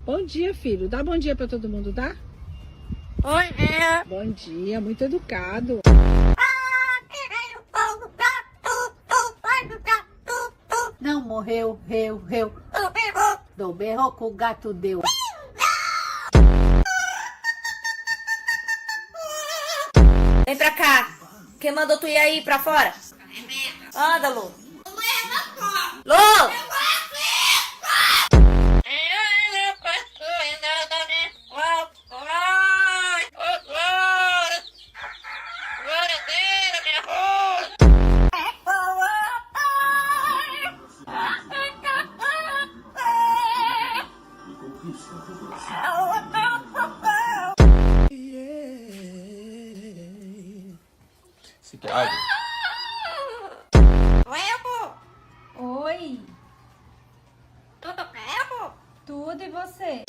Bom dia, filho. Dá bom dia pra todo mundo, dá? Bom dia. Bom dia, muito educado. Não morreu, reu. Do berro que o gato deu. Vem pra cá. Quem mandou tu ir aí pra fora? Anda, Lu. Lu! Oi, Tudo bem? tudo e você?